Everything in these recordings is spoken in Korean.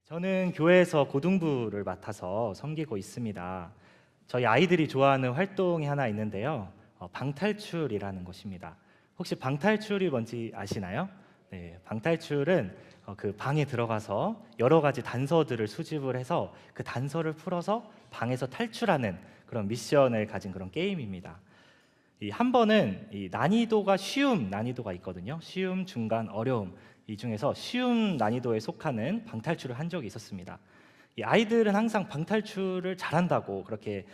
저는 교회에서 고등부를 맡아서 섬기고 있습니다. 저희 아이들이 좋아하는 활동이 하나 있는데요. 방탈출이라는 것입니다. 혹시 방탈출이 뭔지 아시나요? 네, 방탈출은 그 방에 들어가서 여러 가지 단서들을 수집을 해서 그 단서를 풀어서 방에서 탈출하는 그런 미션을 가진 그런 게임입니다. 이 한 번은 이 난이도가 쉬움 난이도가 있거든요. 쉬움, 중간, 어려움. 이 중에서 쉬움 난이도에 속하는 방탈출을 한 적이 있었습니다. 이 아이들은 항상 방탈출을 잘한다고 그렇게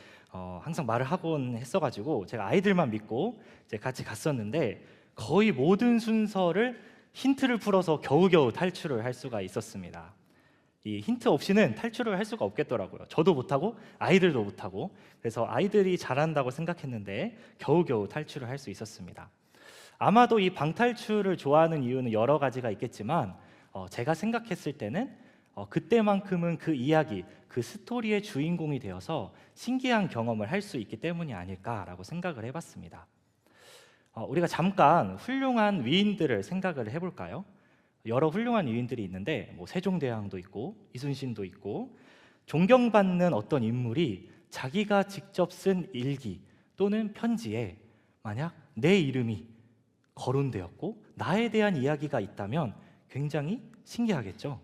항상 말을 하곤 했어가지고 제가 아이들만 믿고 이제 같이 갔었는데 거의 모든 순서를 힌트를 풀어서 겨우겨우 탈출을 할 수가 있었습니다. 이 힌트 없이는 탈출을 할 수가 없겠더라고요. 저도 못하고 아이들도 못하고. 그래서 아이들이 잘한다고 생각했는데 겨우겨우 탈출을 할 수 있었습니다. 아마도 이 방탈출을 좋아하는 이유는 여러 가지가 있겠지만 제가 생각했을 때는 그때만큼은 그 이야기, 그 스토리의 주인공이 되어서 신기한 경험을 할 수 있기 때문이 아닐까라고 생각을 해봤습니다. 우리가 잠깐 훌륭한 위인들을 생각을 해볼까요? 여러 훌륭한 위인들이 있는데 세종대왕도 있고 이순신도 있고 존경받는 어떤 인물이 자기가 직접 쓴 일기 또는 편지에 만약 내 이름이 거론되었고 나에 대한 이야기가 있다면 굉장히 신기하겠죠.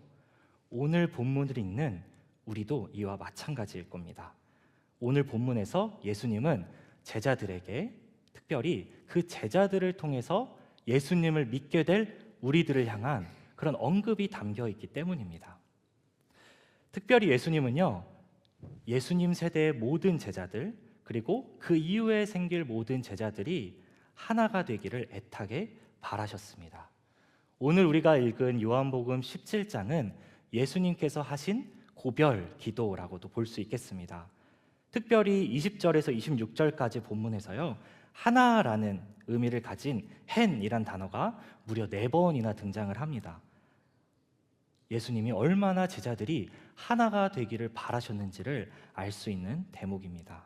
오늘 본문을 읽는 우리도 이와 마찬가지일 겁니다. 오늘 본문에서 예수님은 제자들에게 특별히 그 제자들을 통해서 예수님을 믿게 될 우리들을 향한 그런 언급이 담겨 있기 때문입니다. 특별히 예수님은요, 예수님 세대의 모든 제자들 그리고 그 이후에 생길 모든 제자들이 하나가 되기를 애타게 바라셨습니다. 오늘 우리가 읽은 요한복음 17장은 예수님께서 하신 고별 기도라고도 볼 수 있겠습니다. 특별히 20절에서 26절까지 본문에서요, 하나라는 의미를 가진 hen이란 단어가 무려 4번이나 등장을 합니다. 예수님이 얼마나 제자들이 하나가 되기를 바라셨는지를 알 수 있는 대목입니다.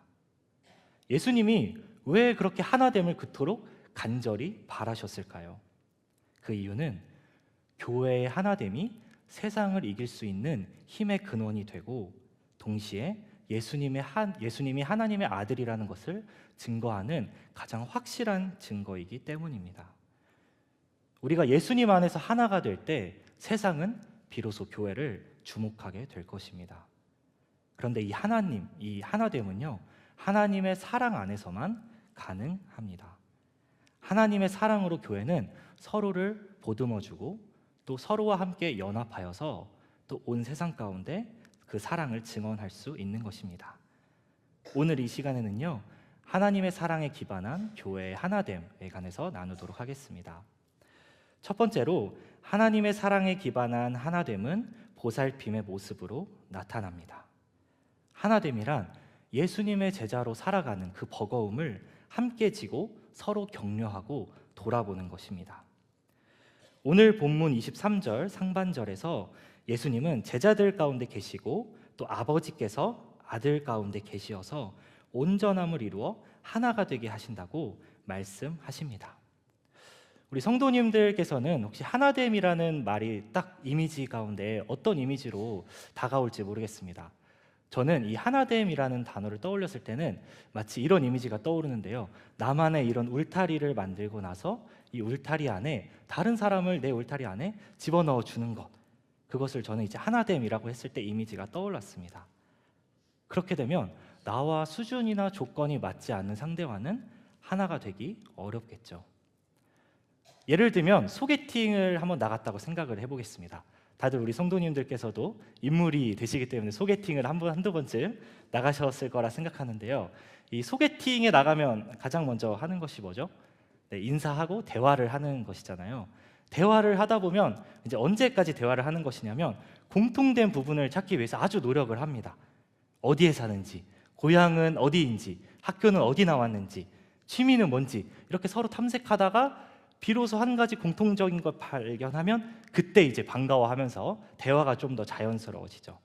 예수님이 왜 그렇게 하나됨을 그토록 간절히 바라셨을까요? 그 이유는 교회의 하나됨이 세상을 이길 수 있는 힘의 근원이 되고 동시에 예수님이 하나님의 아들이라는 것을 증거하는 가장 확실한 증거이기 때문입니다. 우리가 예수님 안에서 하나가 될 때 세상은 비로소 교회를 주목하게 될 것입니다. 그런데 이 하나됨은요, 하나님의 사랑 안에서만 가능합니다. 하나님의 사랑으로 교회는 서로를 보듬어주고 또 서로와 함께 연합하여서 또 온 세상 가운데 그 사랑을 증언할 수 있는 것입니다. 오늘 이 시간에는요, 하나님의 사랑에 기반한 교회의 하나됨에 관해서 나누도록 하겠습니다. 첫 번째로 하나님의 사랑에 기반한 하나됨은 보살핌의 모습으로 나타납니다. 하나됨이란 예수님의 제자로 살아가는 그 버거움을 함께 지고 서로 격려하고 돌아보는 것입니다. 오늘 본문 23절 상반절에서 예수님은 제자들 가운데 계시고 또 아버지께서 아들 가운데 계시어서 온전함을 이루어 하나가 되게 하신다고 말씀하십니다. 우리 성도님들께서는 혹시 하나됨이라는 말이 딱 이미지 가운데 어떤 이미지로 다가올지 모르겠습니다. 저는 이 하나됨이라는 단어를 떠올렸을 때는 마치 이런 이미지가 떠오르는데요. 나만의 이런 울타리를 만들고 나서 이 울타리 안에 다른 사람을 내 울타리 안에 집어넣어 주는 것, 그것을 저는 이제 하나됨이라고 했을 때 이미지가 떠올랐습니다. 그렇게 되면 나와 수준이나 조건이 맞지 않는 상대와는 하나가 되기 어렵겠죠. 예를 들면 소개팅을 한번 나갔다고 생각을 해보겠습니다. 다들 우리 성도님들께서도 인물이 되시기 때문에 소개팅을 한두 번쯤 나가셨을 거라 생각하는데요. 이 소개팅에 나가면 가장 먼저 하는 것이 뭐죠? 네, 인사하고 대화를 하는 것이잖아요. 대화를 하다 보면 이제 언제까지 대화를 하는 것이냐면 공통된 부분을 찾기 위해서 아주 노력을 합니다. 어디에 사는지, 고향은 어디인지, 학교는 어디 나왔는지, 취미는 뭔지 이렇게 서로 탐색하다가 비로소 한 가지 공통적인 걸 발견하면 그때 이제 반가워하면서 대화가 좀 더 자연스러워지죠.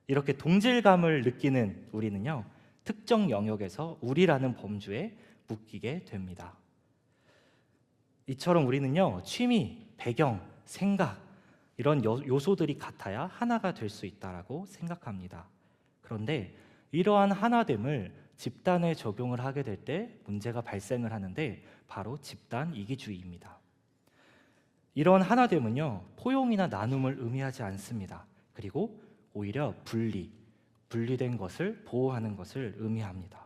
이렇게 동질감을 느끼는 우리는요, 특정 영역에서 우리라는 범주에 묶이게 됩니다. 이처럼 우리는요, 취미, 배경, 생각 이런 요소들이 같아야 하나가 될 수 있다라고 생각합니다. 그런데 이러한 하나됨을 집단에 적용을 하게 될 때 문제가 발생을 하는데 바로 집단 이기주의입니다. 이런 하나됨은요, 포용이나 나눔을 의미하지 않습니다. 그리고 오히려 분리된 것을 보호하는 것을 의미합니다.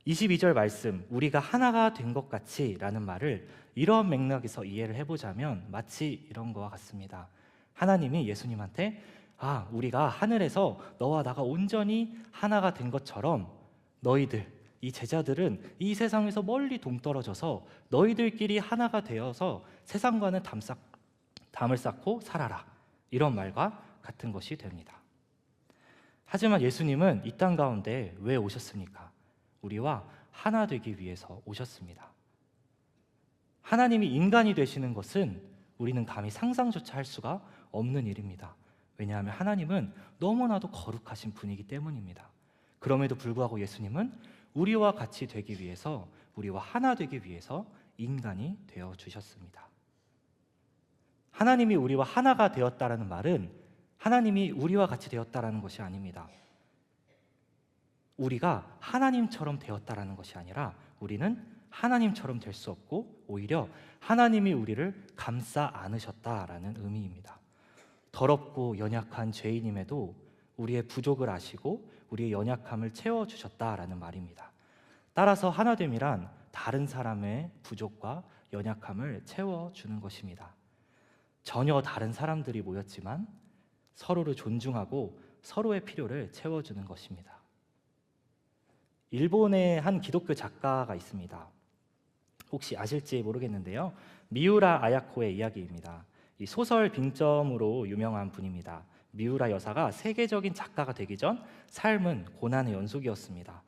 22절 말씀, 우리가 하나가 된 것 같이 라는 말을 이런 맥락에서 이해를 해보자면 마치 이런 것과 같습니다. 하나님이 예수님한테 우리가 하늘에서 너와 나가 온전히 하나가 된 것처럼 너희들, 이 제자들은 이 세상에서 멀리 동떨어져서 너희들끼리 하나가 되어서 세상과는 담을 쌓고 살아라. 이런 말과 같은 것이 됩니다. 하지만 예수님은 이 땅 가운데 왜 오셨습니까? 우리와 하나 되기 위해서 오셨습니다. 하나님이 인간이 되시는 것은 우리는 감히 상상조차 할 수가 없는 일입니다. 왜냐하면 하나님은 너무나도 거룩하신 분이기 때문입니다. 그럼에도 불구하고 예수님은 우리와 같이 되기 위해서, 우리와 하나 되기 위해서 인간이 되어 주셨습니다. 하나님이 우리와 하나가 되었다라는 말은 하나님이 우리와 같이 되었다라는 것이 아닙니다. 우리가 하나님처럼 되었다라는 것이 아니라 우리는 하나님처럼 될 수 없고 오히려 하나님이 우리를 감싸 안으셨다라는 의미입니다. 더럽고 연약한 죄인임에도 우리의 부족을 아시고 우리의 연약함을 채워주셨다라는 말입니다. 따라서 하나됨이란 다른 사람의 부족과 연약함을 채워주는 것입니다. 전혀 다른 사람들이 모였지만 서로를 존중하고 서로의 필요를 채워주는 것입니다. 일본의 한 기독교 작가가 있습니다. 혹시 아실지 모르겠는데요. 미우라 아야코의 이야기입니다. 이 소설 빙점으로 유명한 분입니다. 미우라 여사가 세계적인 작가가 되기 전 삶은 고난의 연속이었습니다.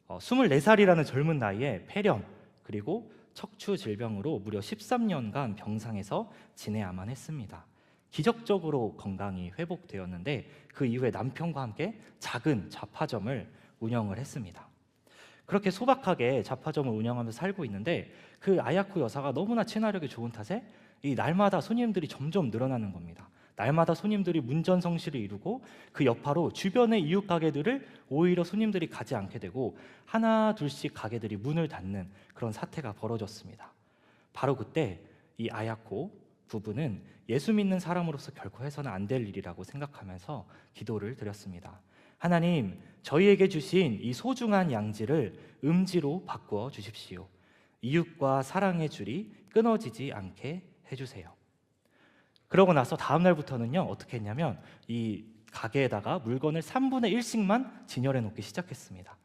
24살이라는 젊은 나이에 폐렴 그리고 척추 질병으로 무려 13년간 병상에서 지내야만 했습니다. 기적적으로 건강이 회복되었는데 그 이후에 남편과 함께 작은 잡화점을 운영을 했습니다. 그렇게 소박하게 잡화점을 운영하면서 살고 있는데 그 아야코 여사가 너무나 친화력이 좋은 탓에 이 날마다 손님들이 점점 늘어나는 겁니다. 날마다 손님들이 문전성시를 이루고 그 여파로 주변의 이웃 가게들을 오히려 손님들이 가지 않게 되고 하나 둘씩 가게들이 문을 닫는 그런 사태가 벌어졌습니다. 바로 그때 이 아야코 부부는 예수 믿는 사람으로서 결코 해서는 안 될 일이라고 생각하면서 기도를 드렸습니다. 하나님, 저희에게 주신 이 소중한 양지를 음지로 바꾸어 주십시오. 이웃과 사랑의 줄이 끊어지지 않게 해주세요. 그러고 나서 다음 날부터는요, 어떻게 했냐면 이 가게에다가 물건을 3분의 1씩만 진열해 놓기 시작했습니다.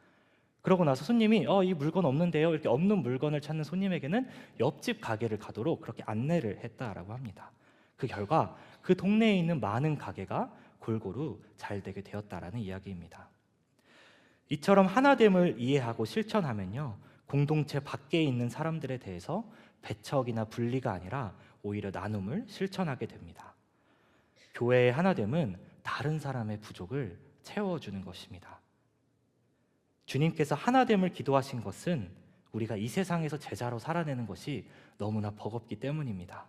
그러고 나서 손님이 이 물건 없는데요, 이렇게 없는 물건을 찾는 손님에게는 옆집 가게를 가도록 그렇게 안내를 했다라고 합니다. 그 결과 그 동네에 있는 많은 가게가 골고루 잘 되게 되었다라는 이야기입니다. 이처럼 하나됨을 이해하고 실천하면요, 공동체 밖에 있는 사람들에 대해서 배척이나 분리가 아니라 오히려 나눔을 실천하게 됩니다. 교회의 하나됨은 다른 사람의 부족을 채워주는 것입니다. 주님께서 하나됨을 기도하신 것은 우리가 이 세상에서 제자로 살아내는 것이 너무나 버겁기 때문입니다.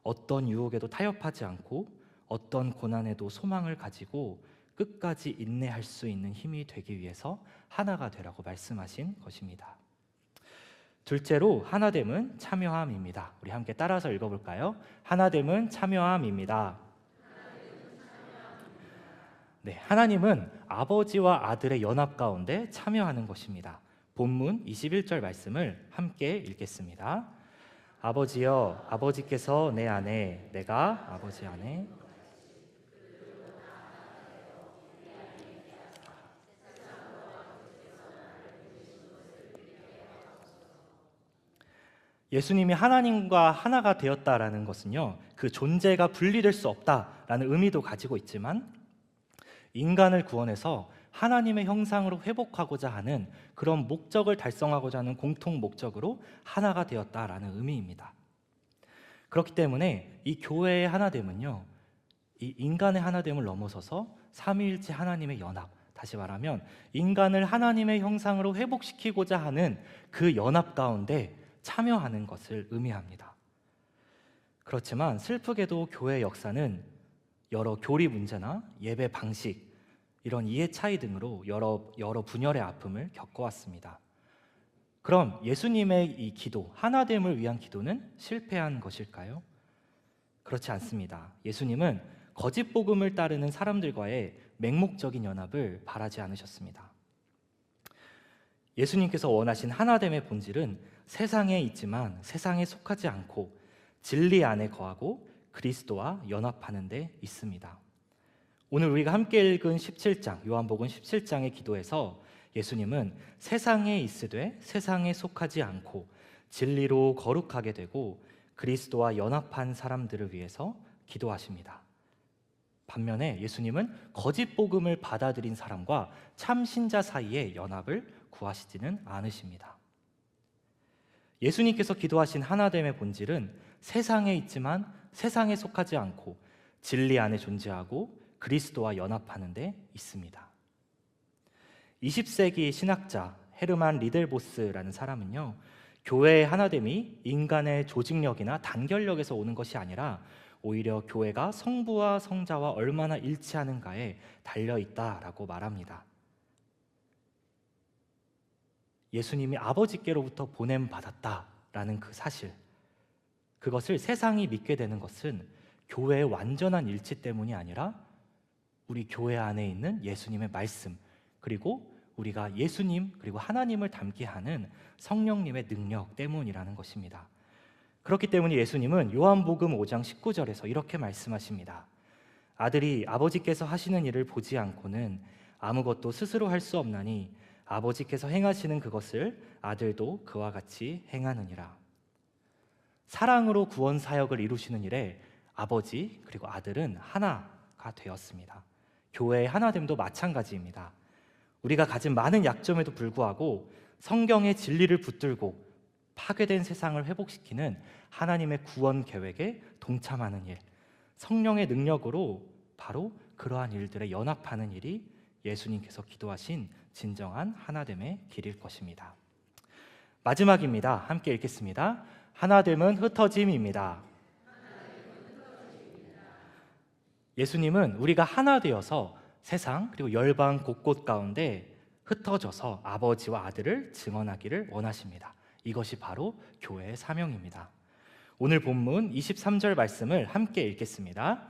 어떤 유혹에도 타협하지 않고 어떤 고난에도 소망을 가지고 끝까지 인내할 수 있는 힘이 되기 위해서 하나가 되라고 말씀하신 것입니다. 둘째로 하나됨은 참여함입니다. 우리 함께 따라서 읽어볼까요? 하나됨은 참여함입니다. 네, 하나님은 아버지와 아들의 연합 가운데 참여하는 것입니다. 본문 21절 말씀을 함께 읽겠습니다. 아버지여, 아버지께서 내 안에, 내가 아버지 안에. 예수님이 하나님과 하나가 되었다라는 것은요, 그 존재가 분리될 수 없다라는 의미도 가지고 있지만 인간을 구원해서 하나님의 형상으로 회복하고자 하는 그런 목적을 달성하고자 하는 공통 목적으로 하나가 되었다라는 의미입니다. 그렇기 때문에 이 교회의 하나됨은요, 이 인간의 하나됨을 넘어서서 삼위일체 하나님의 연합, 다시 말하면 인간을 하나님의 형상으로 회복시키고자 하는 그 연합 가운데 참여하는 것을 의미합니다. 그렇지만 슬프게도 교회 역사는 여러 교리 문제나 예배 방식, 이런 이해 차이 등으로 여러 분열의 아픔을 겪어왔습니다. 그럼 예수님의 이 기도, 하나됨을 위한 기도는 실패한 것일까요? 그렇지 않습니다. 예수님은 거짓 복음을 따르는 사람들과의 맹목적인 연합을 바라지 않으셨습니다. 예수님께서 원하신 하나됨의 본질은 세상에 있지만 세상에 속하지 않고 진리 안에 거하고 그리스도와 연합하는 데 있습니다. 오늘 우리가 함께 읽은 17장, 요한복음 17장의 기도에서 예수님은 세상에 있으되 세상에 속하지 않고 진리로 거룩하게 되고 그리스도와 연합한 사람들을 위해서 기도하십니다. 반면에 예수님은 거짓 복음을 받아들인 사람과 참 신자 사이의 연합을 구하시지는 않으십니다. 예수님께서 기도하신 하나됨의 본질은 세상에 있지만 세상에 속하지 않고 진리 안에 존재하고 그리스도와 연합하는 데 있습니다. 20세기 신학자 헤르만 리델보스라는 사람은요, 교회의 하나됨이 인간의 조직력이나 단결력에서 오는 것이 아니라 오히려 교회가 성부와 성자와 얼마나 일치하는가에 달려있다라고 말합니다. 예수님이 아버지께로부터 보냄받았다라는 그 사실, 그것을 세상이 믿게 되는 것은 교회의 완전한 일치 때문이 아니라 우리 교회 안에 있는 예수님의 말씀, 그리고 우리가 예수님 그리고 하나님을 닮게 하는 성령님의 능력 때문이라는 것입니다. 그렇기 때문에 예수님은 요한복음 5장 19절에서 이렇게 말씀하십니다. 아들이 아버지께서 하시는 일을 보지 않고는 아무것도 스스로 할 수 없나니 아버지께서 행하시는 그것을 아들도 그와 같이 행하느니라. 사랑으로 구원 사역을 이루시는 일에 아버지 그리고 아들은 하나가 되었습니다. 교회의 하나됨도 마찬가지입니다. 우리가 가진 많은 약점에도 불구하고 성경의 진리를 붙들고 파괴된 세상을 회복시키는 하나님의 구원 계획에 동참하는 일, 성령의 능력으로 바로 그러한 일들에 연합하는 일이 예수님께서 기도하신 진정한 하나됨의 길일 것입니다. 마지막입니다. 함께 읽겠습니다. 하나됨은 흩어짐입니다. 예수님은 우리가 하나 되어서 세상 그리고 열방 곳곳 가운데 흩어져서 아버지와 아들을 증언하기를 원하십니다. 이것이 바로 교회의 사명입니다. 오늘 본문 23절 말씀을 함께 읽겠습니다.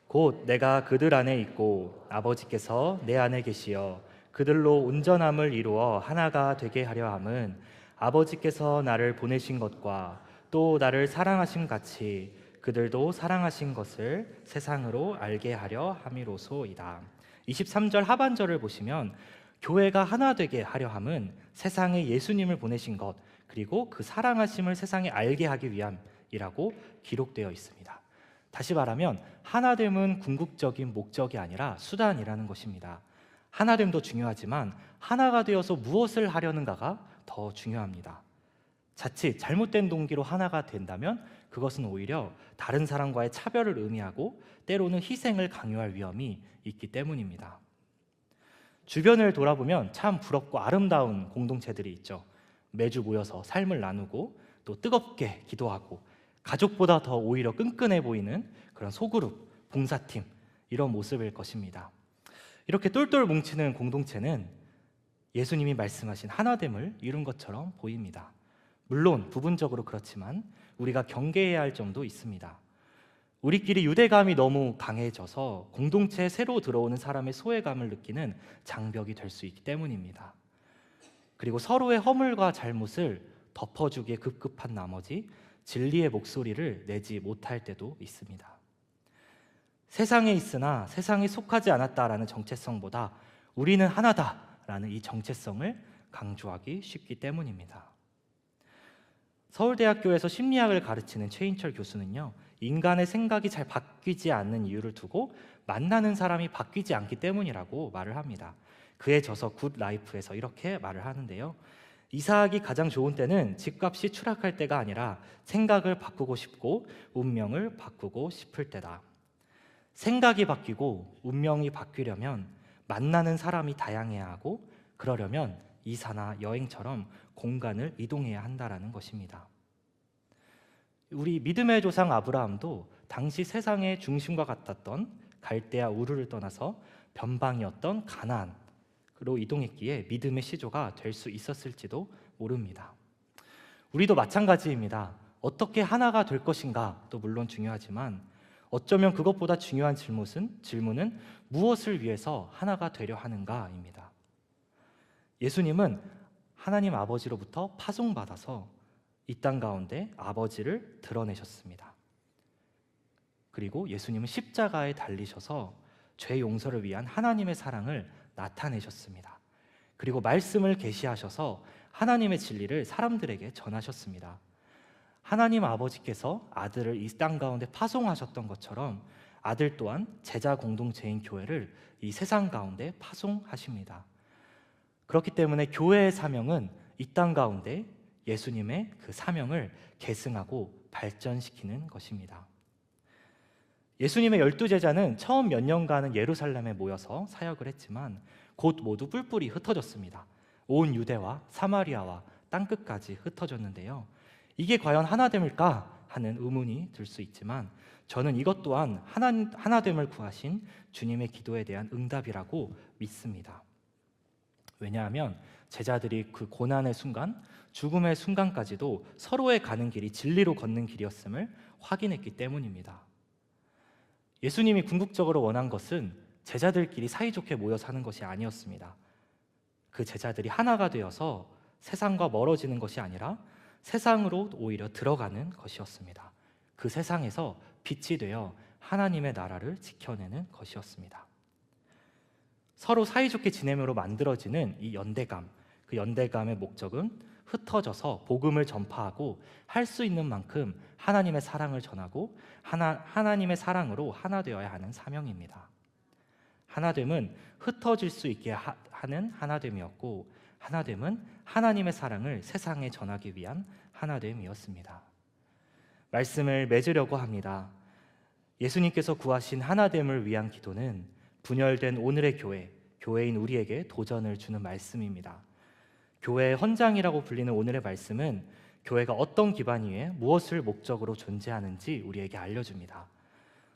곧 내가 그들 안에 있고 아버지께서 내 안에 계시어 그들로 온전함을 이루어 하나가 되게 하려 함은 아버지께서 나를 보내신 것과 또 나를 사랑하심 같이 그들도 사랑하신 것을 세상으로 알게 하려 함이로소이다. 23절 하반절을 보시면 교회가 하나 되게 하려 함은 세상에 예수님을 보내신 것 그리고 그 사랑하심을 세상에 알게 하기 위함이라고 기록되어 있습니다. 다시 말하면 하나됨은 궁극적인 목적이 아니라 수단이라는 것입니다. 하나됨도 중요하지만 하나가 되어서 무엇을 하려는가가 더 중요합니다. 자칫 잘못된 동기로 하나가 된다면 그것은 오히려 다른 사람과의 차별을 의미하고 때로는 희생을 강요할 위험이 있기 때문입니다. 주변을 돌아보면 참 부럽고 아름다운 공동체들이 있죠. 매주 모여서 삶을 나누고 또 뜨겁게 기도하고 가족보다 더 오히려 끈끈해 보이는 그런 소그룹, 봉사팀, 이런 모습일 것입니다. 이렇게 똘똘 뭉치는 공동체는 예수님이 말씀하신 하나됨을 이룬 것처럼 보입니다. 물론 부분적으로 그렇지만 우리가 경계해야 할 점도 있습니다. 우리끼리 유대감이 너무 강해져서 공동체에 새로 들어오는 사람의 소외감을 느끼는 장벽이 될 수 있기 때문입니다. 그리고 서로의 허물과 잘못을 덮어주기에 급급한 나머지 진리의 목소리를 내지 못할 때도 있습니다. 세상에 있으나 세상에 속하지 않았다라는 정체성보다 우리는 하나다라는 이 정체성을 강조하기 쉽기 때문입니다. 서울대학교에서 심리학을 가르치는 최인철 교수는요, 인간의 생각이 잘 바뀌지 않는 이유를 두고 만나는 사람이 바뀌지 않기 때문이라고 말을 합니다. 그의 저서 굿 라이프에서 이렇게 말을 하는데요, 이사하기 가장 좋은 때는 집값이 추락할 때가 아니라 생각을 바꾸고 싶고 운명을 바꾸고 싶을 때다. 생각이 바뀌고 운명이 바뀌려면 만나는 사람이 다양해야 하고, 그러려면 이사나 여행처럼 공간을 이동해야 한다라는 것입니다. 우리 믿음의 조상 아브라함도 당시 세상의 중심과 같았던 갈대아 우르를 떠나서 변방이었던 가나안으로 이동했기에 믿음의 시조가 될 수 있었을지도 모릅니다. 우리도 마찬가지입니다. 어떻게 하나가 될 것인가도 물론 중요하지만 어쩌면 그것보다 중요한 질문은 무엇을 위해서 하나가 되려 하는가입니다. 예수님은 하나님 아버지로부터 파송받아서 이 땅 가운데 아버지를 드러내셨습니다. 그리고 예수님은 십자가에 달리셔서 죄 용서를 위한 하나님의 사랑을 나타내셨습니다. 그리고 말씀을 계시하셔서 하나님의 진리를 사람들에게 전하셨습니다. 하나님 아버지께서 아들을 이 땅 가운데 파송하셨던 것처럼 아들 또한 제자 공동체인 교회를 이 세상 가운데 파송하십니다. 그렇기 때문에 교회의 사명은 이 땅 가운데 예수님의 그 사명을 계승하고 발전시키는 것입니다. 예수님의 12제자는 처음 몇 년간은 예루살렘에 모여서 사역을 했지만 곧 모두 뿔뿔이 흩어졌습니다. 온 유대와 사마리아와 땅끝까지 흩어졌는데요. 이게 과연 하나됨일까 하는 의문이 들 수 있지만 저는 이것 또한 하나됨을 구하신 주님의 기도에 대한 응답이라고 믿습니다. 왜냐하면 제자들이 그 고난의 순간, 죽음의 순간까지도 서로의 가는 길이 진리로 걷는 길이었음을 확인했기 때문입니다. 예수님이 궁극적으로 원한 것은 제자들끼리 사이좋게 모여 사는 것이 아니었습니다. 그 제자들이 하나가 되어서 세상과 멀어지는 것이 아니라 세상으로 오히려 들어가는 것이었습니다. 그 세상에서 빛이 되어 하나님의 나라를 지켜내는 것이었습니다. 서로 사이좋게 지내므로 만들어지는 이 연대감, 그 연대감의 목적은 흩어져서 복음을 전파하고 할 수 있는 만큼 하나님의 사랑을 전하고 하나님의 사랑으로 하나 되어야 하는 사명입니다. 하나됨은 흩어질 수 있게 하는 하나됨이었고 하나됨은 하나님의 사랑을 세상에 전하기 위한 하나됨이었습니다. 말씀을 맺으려고 합니다. 예수님께서 구하신 하나됨을 위한 기도는 분열된 오늘의 교회인 우리에게 도전을 주는 말씀입니다. 교회의 헌장이라고 불리는 오늘의 말씀은 교회가 어떤 기반 위에 무엇을 목적으로 존재하는지 우리에게 알려줍니다.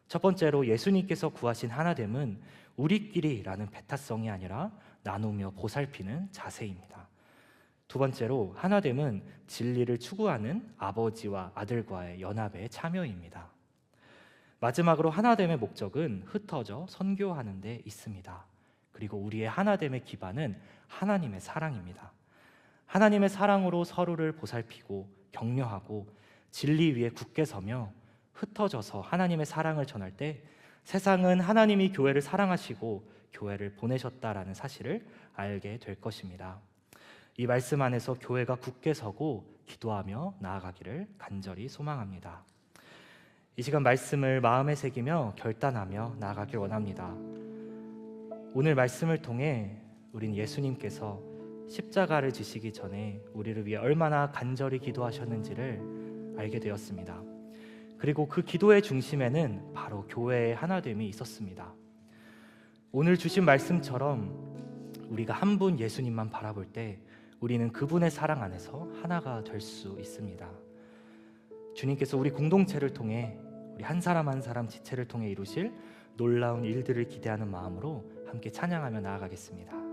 첫 번째로 예수님께서 구하신 하나됨은 우리끼리라는 배타성이 아니라 나누며 보살피는 자세입니다. 두 번째로 하나됨은 진리를 추구하는 아버지와 아들과의 연합의 참여입니다. 마지막으로 하나됨의 목적은 흩어져 선교하는 데 있습니다. 그리고 우리의 하나됨의 기반은 하나님의 사랑입니다. 하나님의 사랑으로 서로를 보살피고 격려하고 진리 위에 굳게 서며 흩어져서 하나님의 사랑을 전할 때 세상은 하나님이 교회를 사랑하시고 교회를 보내셨다라는 사실을 알게 될 것입니다. 이 말씀 안에서 교회가 굳게 서고 기도하며 나아가기를 간절히 소망합니다. 이 시간 말씀을 마음에 새기며 결단하며 나아가길 원합니다. 오늘 말씀을 통해 우린 예수님께서 십자가를 지시기 전에 우리를 위해 얼마나 간절히 기도하셨는지를 알게 되었습니다. 그리고 그 기도의 중심에는 바로 교회의 하나됨이 있었습니다. 오늘 주신 말씀처럼 우리가 한 분 예수님만 바라볼 때 우리는 그분의 사랑 안에서 하나가 될 수 있습니다. 주님께서 우리 공동체를 통해 우리 한 사람 한 사람 지체를 통해 이루실 놀라운 일들을 기대하는 마음으로 함께 찬양하며 나아가겠습니다.